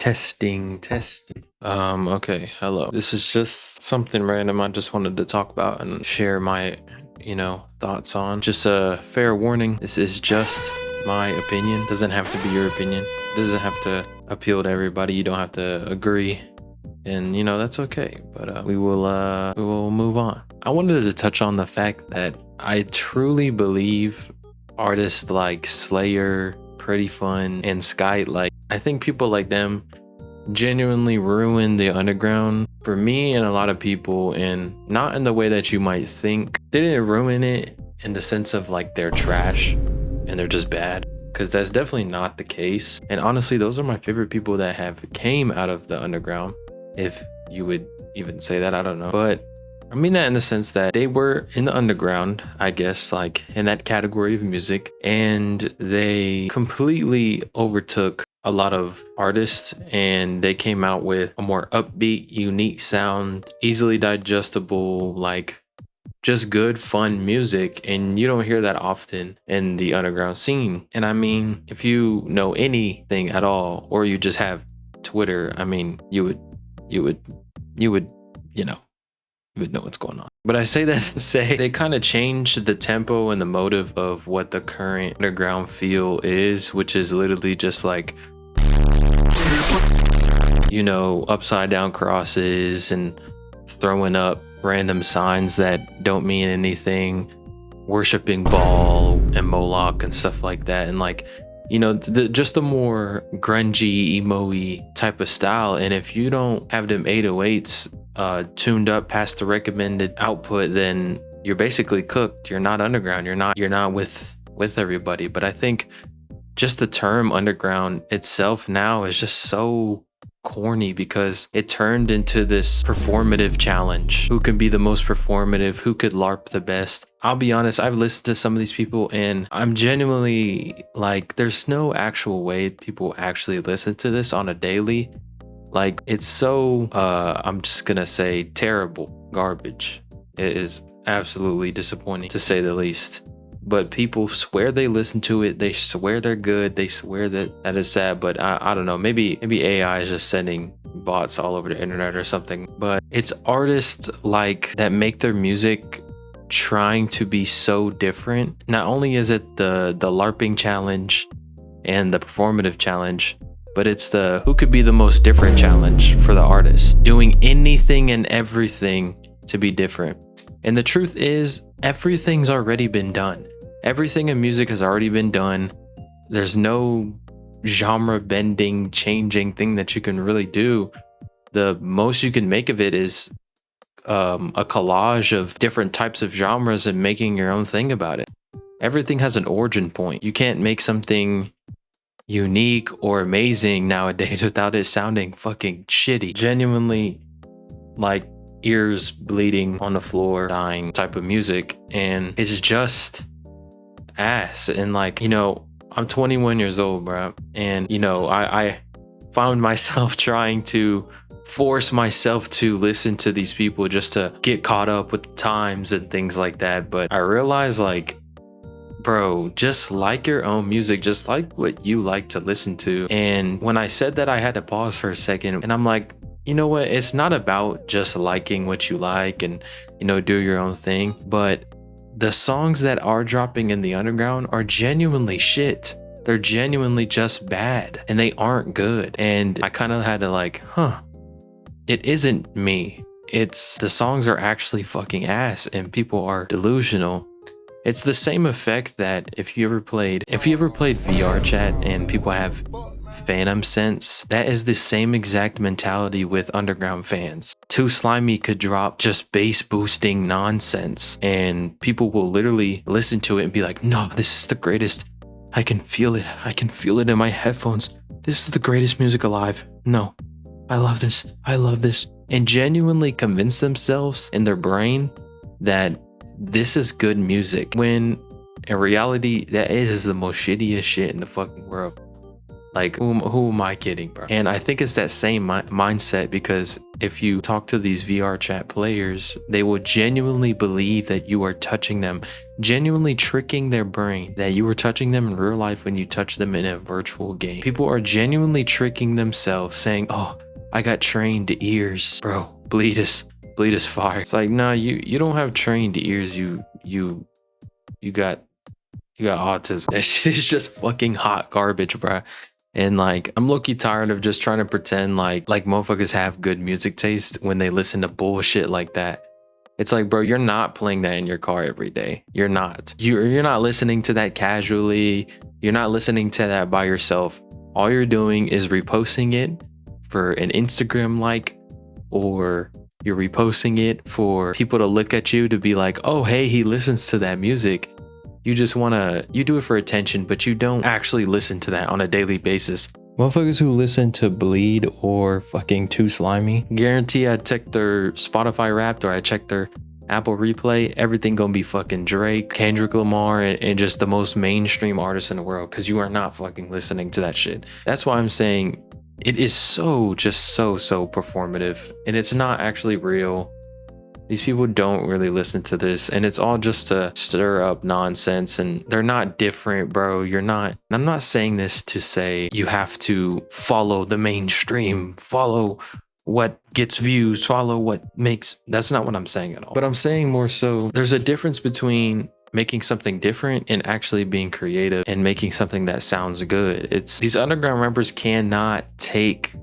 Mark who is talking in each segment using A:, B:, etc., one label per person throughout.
A: Testing. Okay, hello. This is just something random I just wanted to talk about and share my, thoughts on. Just a fair warning. This is just my opinion. Doesn't have to be your opinion. Doesn't have to appeal to everybody. You don't have to agree. And that's okay. But we will move on. I wanted to touch on the fact that I truly believe artists like Slayr, Pretty Fun, and Sky, I think people like them genuinely ruin the underground for me and a lot of people, and not in the way that you might think. They didn't ruin it in the sense of they're trash and they're just bad, because that's definitely not the case. And honestly, those are my favorite people that have came out of the underground, if you would even say that. I don't know, but I mean that in the sense that they were in the underground, I guess, in that category of music, and they completely overtook a lot of artists, and they came out with a more upbeat, unique sound, easily digestible, just good, fun music. And you don't hear that often in the underground scene. And I mean, if you know anything at all, or you just have Twitter, I mean, you would know what's going on. But I say that to say they kind of changed the tempo and the motive of what the current underground feel is, which is literally just upside down crosses and throwing up random signs that don't mean anything, worshiping Baal and Moloch and stuff like that. And just the more grungy, emo-y type of style. And if you don't have them 808s tuned up past the recommended output, then you're basically cooked. You're not underground. You're not with everybody. But I think just the term underground itself now is just so corny, because it turned into this performative challenge. Who can be the most performative? Who could LARP the best? I'll be honest, I've listened to some of these people and I'm genuinely there's no actual way people actually listen to this on a daily. It's so I'm just gonna say terrible garbage. It is absolutely disappointing, to say the least. But people swear they listen to it. They swear they're good. They swear that is sad. But I don't know. Maybe AI is just sending bots all over the internet or something. But it's artists that make their music trying to be so different. Not only is it the LARPing challenge and the performative challenge, but it's the who could be the most different challenge for the artist, doing anything and everything to be different. And the truth is, everything's already been done. Everything in music has already been done. There's no genre bending, changing thing that you can really do. The most you can make of it is a collage of different types of genres and making your own thing about it. Everything has an origin point. You can't make something unique or amazing nowadays without it sounding fucking shitty. Genuinely, ears bleeding on the floor, dying type of music. And it's just ass. And I'm 21 years old, bro. And I found myself trying to force myself to listen to these people just to get caught up with the times and things like that. But I realized bro, just like your own music, just like what you like to listen to. And when I said that, I had to pause for a second, and I'm like, you know what? It's not about just liking what you like and, do your own thing. But the songs that are dropping in the underground are genuinely shit. They're genuinely just bad, and they aren't good. And I kind of had to it isn't me. It's the songs are actually fucking ass, and people are delusional. It's the same effect that if you ever played VR chat and people have phantom sense, that is the same exact mentality with underground fans. Too Slimy could drop just bass boosting nonsense, and people will literally listen to it and be like, no, this is the greatest. I can feel it. I can feel it in my headphones. This is the greatest music alive. No, I love this. I love this. And genuinely convince themselves in their brain that this is good music, when in reality that is the most shittiest shit in the fucking world. Who am I kidding, bro? And I think it's that same mindset, because if you talk to these VR chat players, they will genuinely believe that you are touching them genuinely tricking their brain that you were touching them in real life when you touch them in a virtual game. People are genuinely tricking themselves saying, oh, I got trained ears. Bro, bleed is fire. It's like, nah, you don't have trained ears. You got autism. That shit is just fucking hot garbage, bro. And like, I'm low-key tired of just trying to pretend like motherfuckers have good music taste when they listen to bullshit like that. It's like, bro, you're not playing that in your car every day. You're not. You're not listening to that casually. You're not listening to that by yourself. All you're doing is reposting it for an Instagram like, or you're reposting it for people to look at you to be like, oh, hey, he listens to that music. You just you do it for attention, but you don't actually listen to that on a daily basis. Motherfuckers who listen to Bleed or fucking Too Slimy, guarantee I checked their Spotify Wrapped or I checked their Apple Replay, everything gonna be fucking Drake, Kendrick Lamar, and just the most mainstream artists in the world, because you are not fucking listening to that shit. That's why I'm saying it is so performative, and it's not actually real. These people don't really listen to this, and it's all just to stir up nonsense, and they're not different, bro. You're not. I'm not saying this to say you have to follow the mainstream, follow what gets views, follow what makes. That's not what I'm saying at all. But I'm saying more so there's a difference between making something different and actually being creative and making something that sounds good. It's these underground rappers cannot take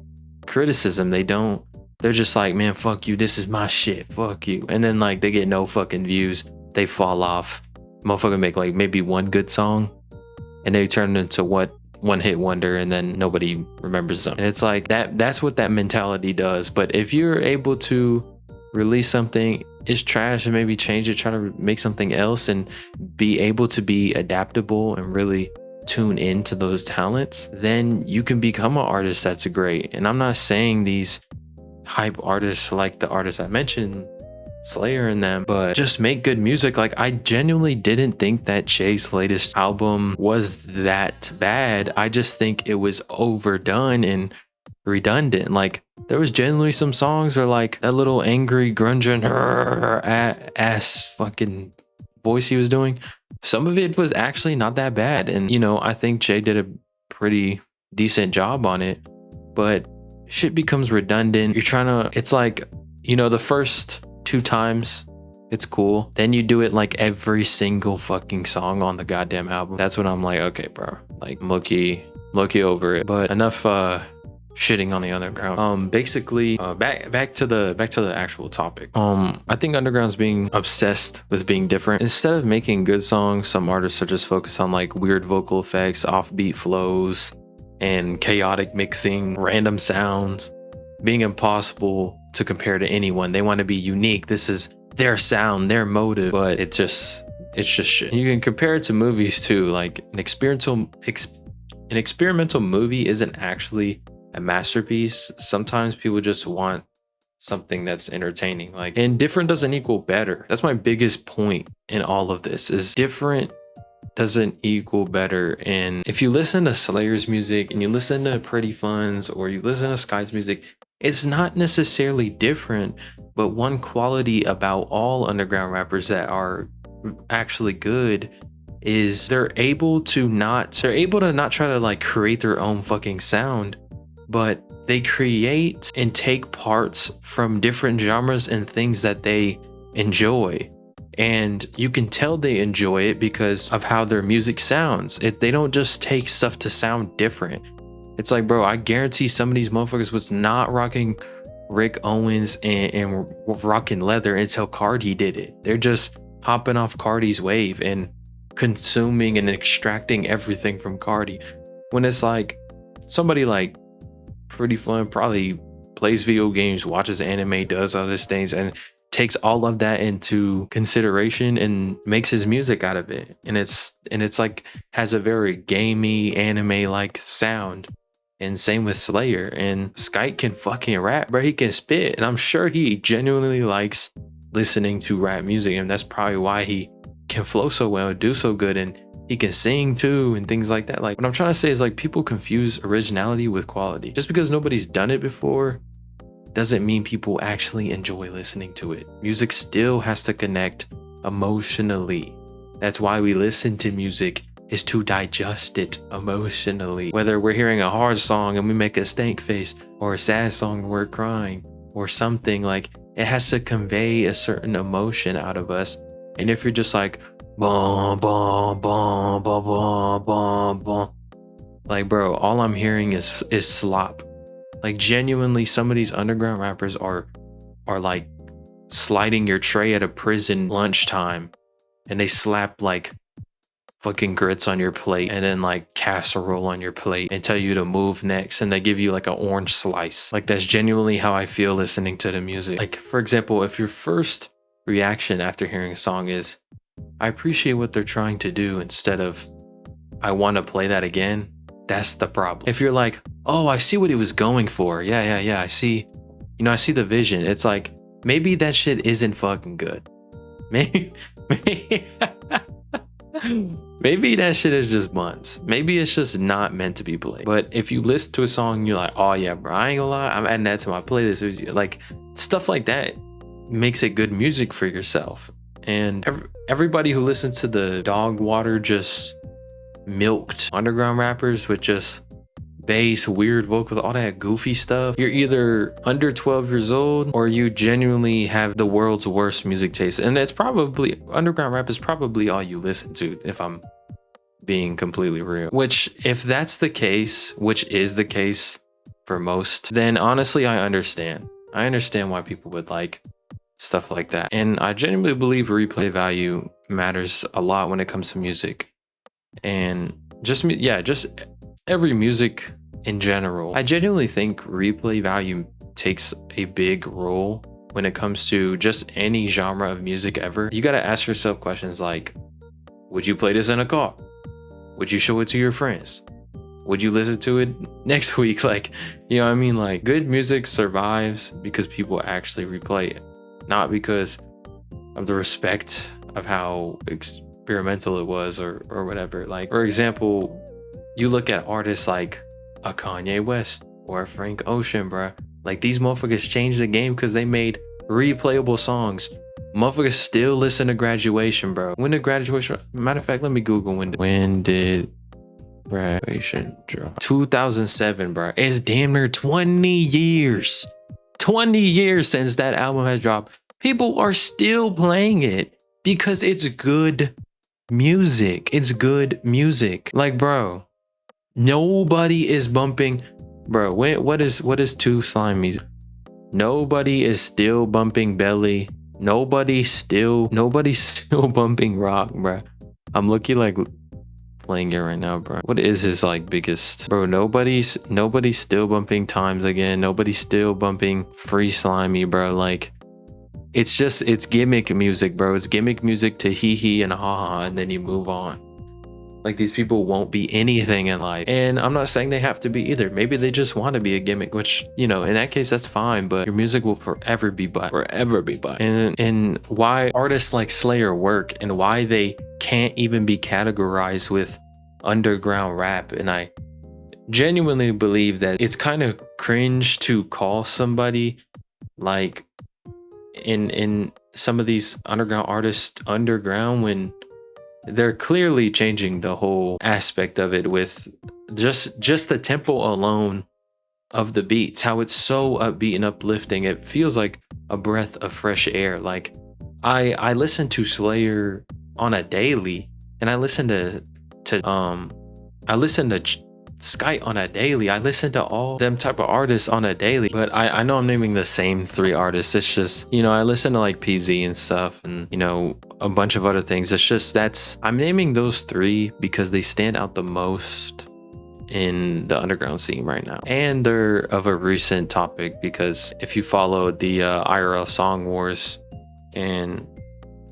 A: criticism. They don't. They're just like, man, fuck you. This is my shit. Fuck you. And then like they get no fucking views. They fall off. Motherfucker make like maybe one good song and they turn into what? One hit wonder, and then nobody remembers them. And it's like that's what that mentality does. But if you're able to release something, it's trash, and maybe change it, try to make something else, and be able to be adaptable and really tune into those talents, then you can become an artist that's great. And I'm not saying these hype artists like the artists I mentioned, Slayr and them, but just make good music. Like, I genuinely didn't think that Jay's latest album was that bad. I just think it was overdone and redundant. Like, there was genuinely some songs where like that little angry grunging ass fucking voice he was doing, some of it was actually not that bad. And you know, I think Jay did a pretty decent job on it, but shit becomes redundant. You're trying to, it's like, you know, the first 2 times it's cool, then you do it like every single fucking song on the goddamn album. That's when I'm like, okay, bro, like low-key over it. But enough shitting on the underground. Basically, back to the actual topic. I think underground's being obsessed with being different. Instead of making good songs, some artists are just focused on like weird vocal effects, offbeat flows, and chaotic mixing, random sounds, being impossible to compare to anyone. They want to be unique. This is their sound, their motive, but it's just shit. You can compare it to movies too. Like an experimental movie isn't actually a masterpiece. Sometimes people just want something that's entertaining. Like, and different doesn't equal better. That's my biggest point in all of this, is different doesn't equal better. And if you listen to Slayr's music and you listen to Pretty Fun's or you listen to Sky's music, it's not necessarily different, but one quality about all underground rappers that are actually good is they're able to not try to like create their own fucking sound, but they create and take parts from different genres and things that they enjoy. And you can tell they enjoy it because of how their music sounds. They don't just take stuff to sound different. It's like, bro, I guarantee some of these motherfuckers was not rocking Rick Owens and rocking leather until Cardi did it. They're just hopping off Cardi's wave and consuming and extracting everything from Cardi. When it's like somebody like Pretty Fun probably plays video games, watches anime, does all these things, and takes all of that into consideration and makes his music out of it. And it's like has a very gamey anime like sound. And same with Slayr. And Sky can fucking rap, bro. He can spit, and I'm sure he genuinely likes listening to rap music, and that's probably why he can flow so well, do so good, and he can sing too and things like that. Like, what I'm trying to say is like people confuse originality with quality. Just because nobody's done it before doesn't mean people actually enjoy listening to it. Music still has to connect emotionally. That's why we listen to music, is to digest it emotionally. Whether we're hearing a hard song and we make a stank face, or a sad song and we're crying, or something, like, it has to convey a certain emotion out of us. And if you're just like, bum, bum, bum, bum, bum, bum, bum, like, bro, all I'm hearing is slop. Like, genuinely, some of these underground rappers are like sliding your tray at a prison lunchtime, and they slap like fucking grits on your plate and then like casserole on your plate and tell you to move next, and they give you like an orange slice. Like, that's genuinely how I feel listening to the music. Like, for example, if your first reaction after hearing a song is, I appreciate what they're trying to do, instead of, I want to play that again, that's the problem. If you're like, oh, I see what he was going for, yeah, I see, I see the vision, it's like, maybe that shit isn't fucking good. Maybe maybe that shit is just buns. Maybe it's just not meant to be played. But if you listen to a song and you're like, oh yeah, bro, I ain't gonna lie, I'm adding that to my playlist, like, stuff like that makes it good music for yourself. And everybody who listens to the dog water, just milked underground rappers with just bass, weird vocals, all that goofy stuff, you're either under 12 years old, or you genuinely have the world's worst music taste. And that's probably, underground rap is probably all you listen to, if I'm being completely real. Which, if that's the case, which is the case for most, then honestly, I understand why people would like stuff like that. And I genuinely believe replay value matters a lot when it comes to music. And just every music in general. I genuinely think replay value takes a big role when it comes to just any genre of music ever. You gotta ask yourself questions like, would you play this in a car? Would you show it to your friends? Would you listen to it next week? Like, you know what I mean? Like, good music survives because people actually replay it, not because of the respect of how experimental it was or whatever. Like, for example, you look at artists like a Kanye West or a Frank Ocean, bruh. Like, these motherfuckers changed the game because they made replayable songs. Motherfuckers still listen to Graduation, bro. When did Graduation? Matter of fact, let me Google when did Graduation drop? 2007, bro. It's damn near 20 years. 20 years since that album has dropped. People are still playing it because it's good music. It's good music. Like, bro, nobody is bumping, bro. What is Too Slimy? Nobody is still bumping Belly. Nobody's still bumping Rock, bro. I'm looking like playing it right now, bro. What is his like biggest, bro? Nobody's still bumping Times Again. Nobody's still bumping Free Slimy, bro. Like, it's gimmick music, bro. It's gimmick music to hee hee and ha ha, and then you move on. Like, these people won't be anything in life. And I'm not saying they have to be either. Maybe they just want to be a gimmick, which, in that case, that's fine. But your music will forever be by. And why artists like Slayr work, and why they can't even be categorized with underground rap. And I genuinely believe that it's kind of cringe to call somebody like in some of these underground artists underground, when they're clearly changing the whole aspect of it with just the tempo alone of the beats, how it's so upbeat and uplifting. It feels like a breath of fresh air. Like, I listen to Slayr on a daily, and I listen to Skype on a daily. I listen to all them type of artists on a daily. But I know I'm naming the same 3 artists. It's just, I listen to like PZ and stuff, and a bunch of other things. It's just, I'm naming those 3 because they stand out the most in the underground scene right now. And they're of a recent topic, because if you follow the IRL Song Wars and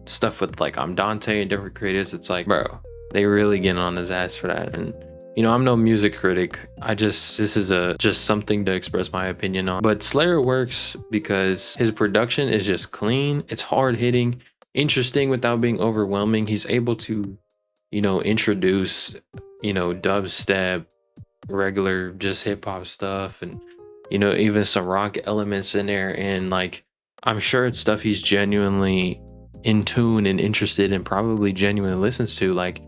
A: stuff with like I'm Dante and different creators, it's like, bro, they really get on his ass for that. And I'm no music critic. This is just something to express my opinion on. But Slayr works because his production is just clean. It's hard hitting, interesting without being overwhelming. He's able to, introduce, dubstep, regular just hip hop stuff, and, even some rock elements in there. And like, I'm sure it's stuff he's genuinely in tune and interested and probably genuinely listens to. Like,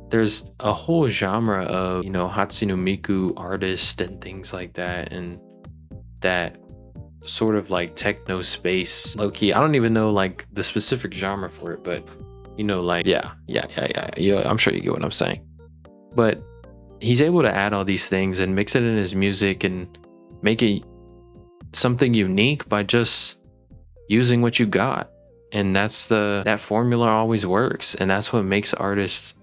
A: there's a whole genre of, you know, Hatsune Miku artists and things like that, and that sort of like techno space, low key. I don't even know like the specific genre for it, but you know, like yeah, I'm sure you get what I'm saying. But he's able to add all these things and mix it in his music and make it something unique by just using what you got. And that formula always works, and that's what makes artists.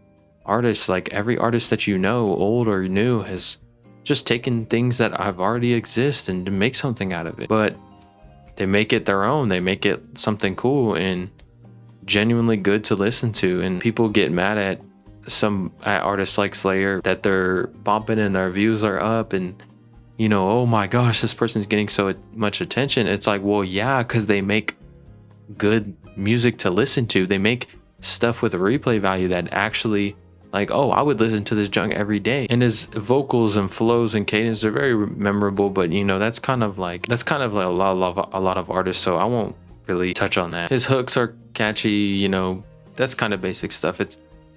A: Like every artist that you know, old or new, has just taken things that have already exist and to make something out of it. But they make it their own. They make it something cool and genuinely good to listen to. And people get mad at artists like Slayr that they're bumping and their views are up, and you know, oh my gosh, this person's getting so much attention. It's like, well, yeah, because they make good music to listen to. They make stuff with a replay value that actually, like, oh, I would listen to this junk every day. And his vocals and flows and cadence are very memorable, but you know, that's kind of like a lot of artists, so I won't really touch on that. His hooks are catchy, you know, that's kind of basic stuff.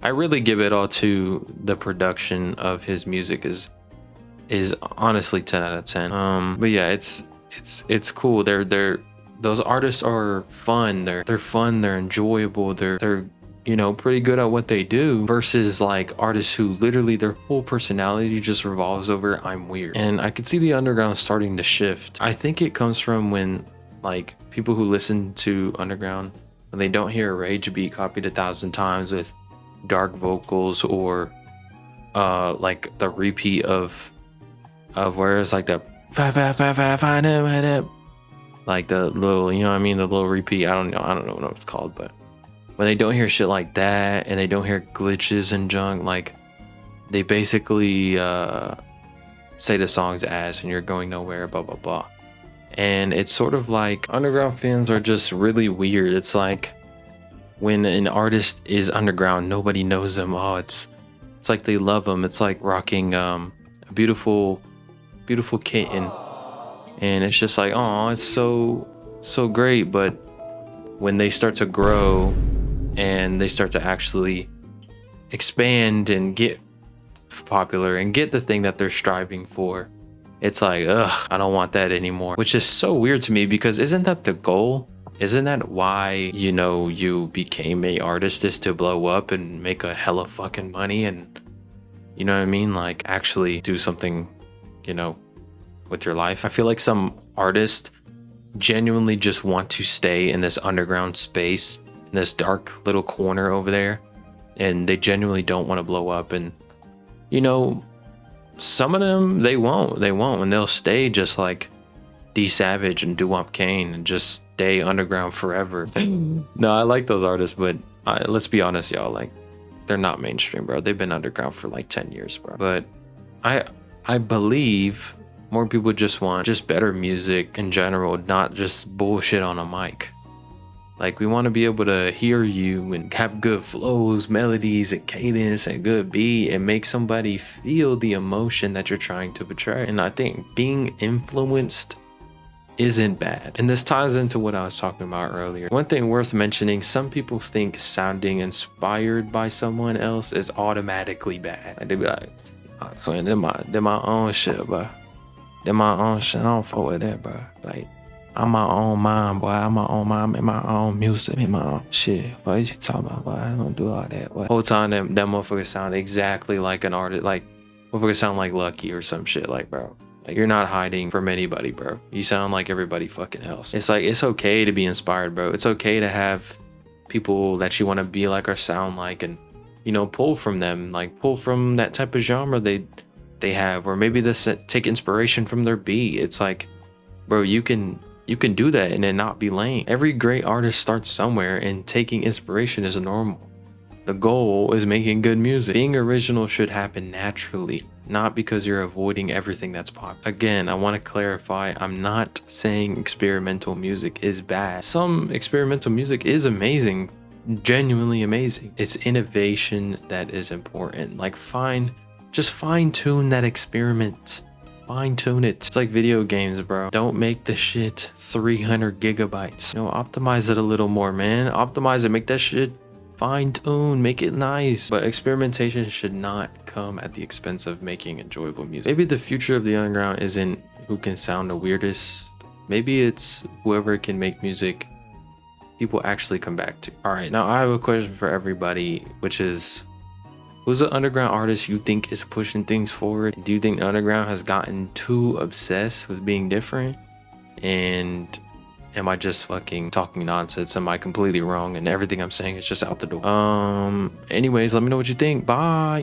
A: I really give it all to the production of his music is honestly 10 out of 10. But yeah, it's cool. Those artists are fun. They're fun, they're enjoyable, they're you know, pretty good at what they do, versus like artists who literally their whole personality just revolves over I'm weird. And I could see the underground starting to shift. I think it comes from when like people who listen to underground, when they don't hear a rage beat copied 1,000 times with dark vocals, or like the repeat of where it's like the like the little, you know what I mean, the little repeat. I don't know what it's called, but when they don't hear shit like that and they don't hear glitches and junk, like they basically say the song's ass and you're going nowhere, blah blah blah. And it's sort of like underground fans are just really weird. It's like when an artist is underground, nobody knows them. Oh, it's like they love them. It's like rocking a beautiful kitten, and it's just like, oh, it's so great. But when they start to grow and they start to actually expand and get popular and get the thing that they're striving for, it's like, ugh, I don't want that anymore. Which is so weird to me, because isn't that the goal? Isn't that why, you know, you became a artist, is to blow up and make a hella fucking money and, you know what I mean? Like actually do something, you know, with your life. I feel like some artists genuinely just want to stay in this underground space, in this dark little corner over there, and they genuinely don't want to blow up. And you know, some of them they won't, and they'll stay just like D Savage and Doo-Wop Kane and just stay underground forever. No, I like those artists, but let's be honest, y'all, like they're not mainstream, bro. They've been underground for like 10 years, bro. But I believe more people just want just better music in general, not just bullshit on a mic. Like, we want to be able to hear you and have good flows, melodies, and cadence, and good beat, and make somebody feel the emotion that you're trying to portray. And I think being influenced isn't bad. And this ties into what I was talking about earlier. One thing worth mentioning, some people think sounding inspired by someone else is automatically bad. Like, they be like, oh, so they're my own shit, bro. They're my own shit. I don't fuck with that, bro. Like, I'm my own mind, boy. I'm my own mind. I'm my own music. I'm my own shit. What you talking about, boy? I don't do all that, boy. Whole time that motherfucker sound exactly like an artist. Like, motherfucker sound like Lucky or some shit. Like, bro. Like, you're not hiding from anybody, bro. You sound like everybody fucking else. It's like, it's okay to be inspired, bro. It's okay to have people that you want to be like or sound like, and, you know, pull from them. Like, pull from that type of genre they have, or maybe take inspiration from their beat. It's like, bro, you can do that and then not be lame. Every great artist starts somewhere, and taking inspiration is normal. The goal is making good music. Being original should happen naturally, not because you're avoiding everything that's popular. Again, I want to clarify, I'm not saying experimental music is bad. Some experimental music is amazing, genuinely amazing. It's innovation that is important. Like, just fine tune that experiment. Fine tune it. It's like video games, bro. Don't make the shit 300 gigabytes. You know, optimize it a little more, man. Optimize it. Make that shit fine tune. Make it nice. But experimentation should not come at the expense of making enjoyable music. Maybe the future of the underground isn't who can sound the weirdest. Maybe it's whoever can make music people actually come back to. All right, now I have a question for everybody, which is, who's an underground artist you think is pushing things forward? Do you think the underground has gotten too obsessed with being different? And am I just fucking talking nonsense? Am I completely wrong and everything I'm saying is just out the door? Anyways, let me know what you think. Bye.